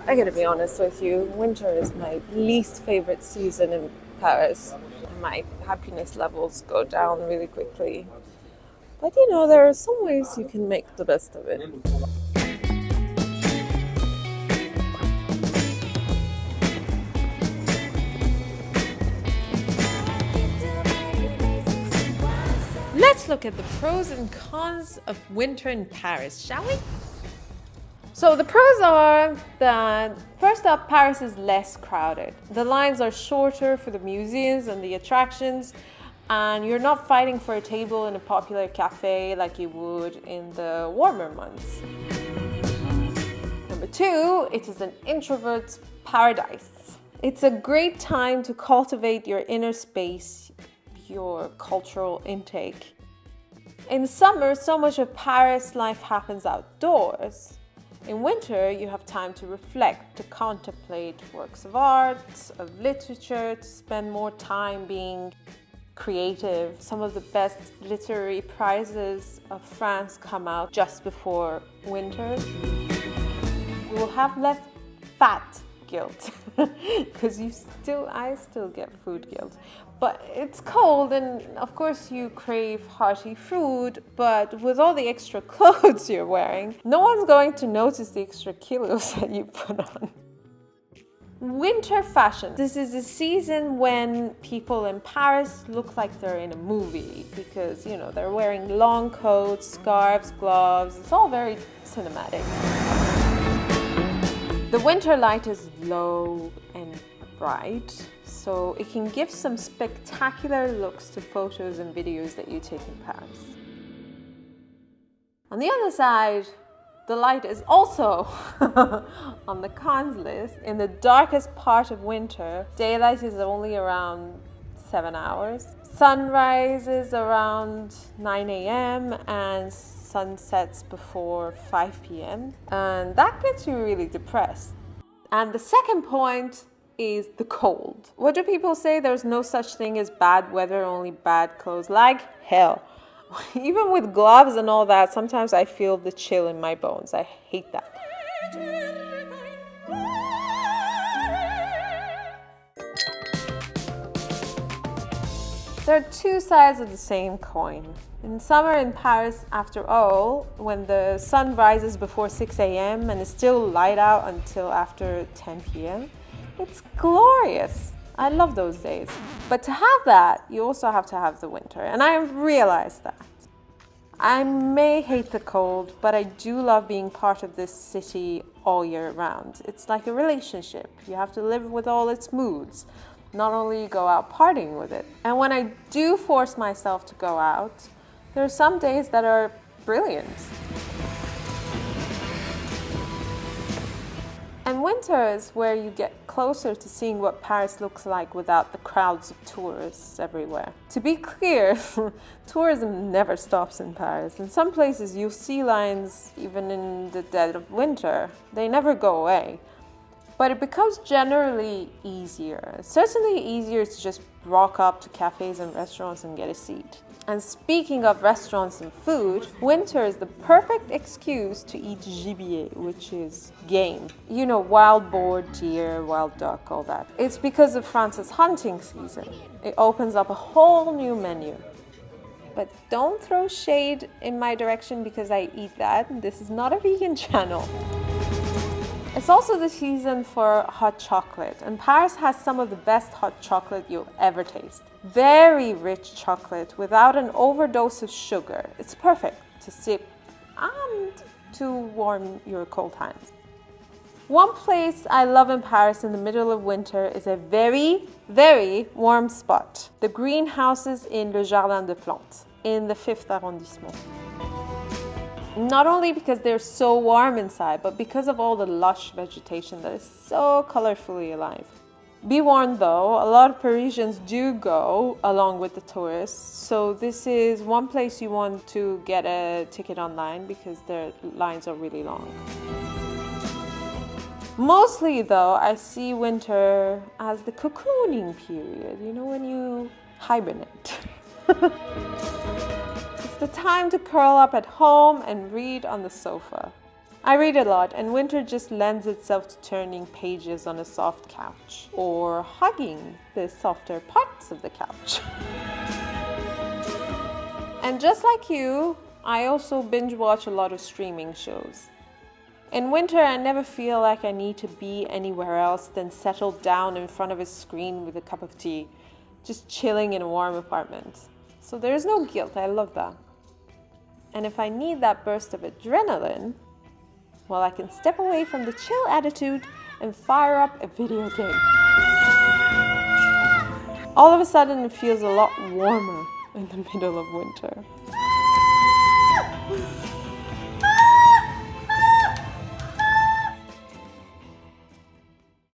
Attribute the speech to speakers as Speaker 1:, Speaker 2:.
Speaker 1: I gotta be honest with you, winter is my least favorite season in Paris. My happiness levels go down really quickly. But you know, there are some ways you can make the best of it. Let's look at the pros and cons of winter in Paris, shall we? So the pros are that, first up, Paris is less crowded. The lines are shorter for the museums and the attractions, and you're not fighting for a table in a popular cafe like you would in the warmer months. Number two, it is an introvert's paradise. It's a great time to cultivate your inner space, your cultural intake. In summer, so much of Paris life happens outdoors. In winter, you have time to reflect, to contemplate works of art, of literature, to spend more time being creative. Some of the best literary prizes of France come out just before winter. You will have less fat guilt because I still get food guilt. But it's cold and of course you crave hearty food, but with all the extra clothes you're wearing, no one's going to notice the extra kilos that you put on. Winter fashion. This is a season when people in Paris look like they're in a movie because, you know, they're wearing long coats, scarves, gloves. It's all very cinematic. The winter light is low and bright, so it can give some spectacular looks to photos and videos that you take in Paris. On the other side, the light is also on the cons list. In the darkest part of winter, daylight is only around 7 hours. Sunrise is around 9 a.m. and sunsets before 5 p.m. And that gets you really depressed. And the second point is the cold. What do people say? There's no such thing as bad weather, only bad clothes. Like hell. Even with gloves and all that, sometimes I feel the chill in my bones. I hate that. There are two sides of the same coin. In summer in Paris, after all, when the sun rises before 6 a.m. and is still light out until after 10 p.m., it's glorious. I love those days. But to have that, you also have to have the winter, and I realized that. I may hate the cold, but I do love being part of this city all year round. It's like a relationship. You have to live with all its moods, not only go out partying with it. And when I do force myself to go out, there are some days that are brilliant. And winter is where you get closer to seeing what Paris looks like without the crowds of tourists everywhere. To be clear, tourism never stops in Paris. In some places you'll see lines even in the dead of winter. They never go away. But it becomes generally easier. It's certainly easier to just rock up to cafes and restaurants and get a seat. And speaking of restaurants and food, winter is the perfect excuse to eat gibier, which is game. You know, wild boar, deer, wild duck, all that. It's because of France's hunting season. It opens up a whole new menu. But don't throw shade in my direction because I eat that. This is not a vegan channel. It's also the season for hot chocolate, and Paris has some of the best hot chocolate you'll ever taste. Very rich chocolate without an overdose of sugar. It's perfect to sip and to warm your cold hands. One place I love in Paris in the middle of winter is a very, very warm spot. The greenhouses in Le Jardin des Plantes in the 5th arrondissement. Not only because they're so warm inside, but because of all the lush vegetation that is so colorfully alive. Be warned though, a lot of Parisians do go along with the tourists, so this is one place you want to get a ticket online because their lines are really long. Mostly though, I see winter as the cocooning period, you know, when you hibernate. It's the time to curl up at home and read on the sofa. I read a lot, and winter just lends itself to turning pages on a soft couch or hugging the softer parts of the couch. And just like you, I also binge watch a lot of streaming shows. In winter, I never feel like I need to be anywhere else than settled down in front of a screen with a cup of tea, just chilling in a warm apartment. So there's no guilt, I love that. And if I need that burst of adrenaline, well, I can step away from the chill attitude and fire up a video game. All of a sudden, it feels a lot warmer in the middle of winter.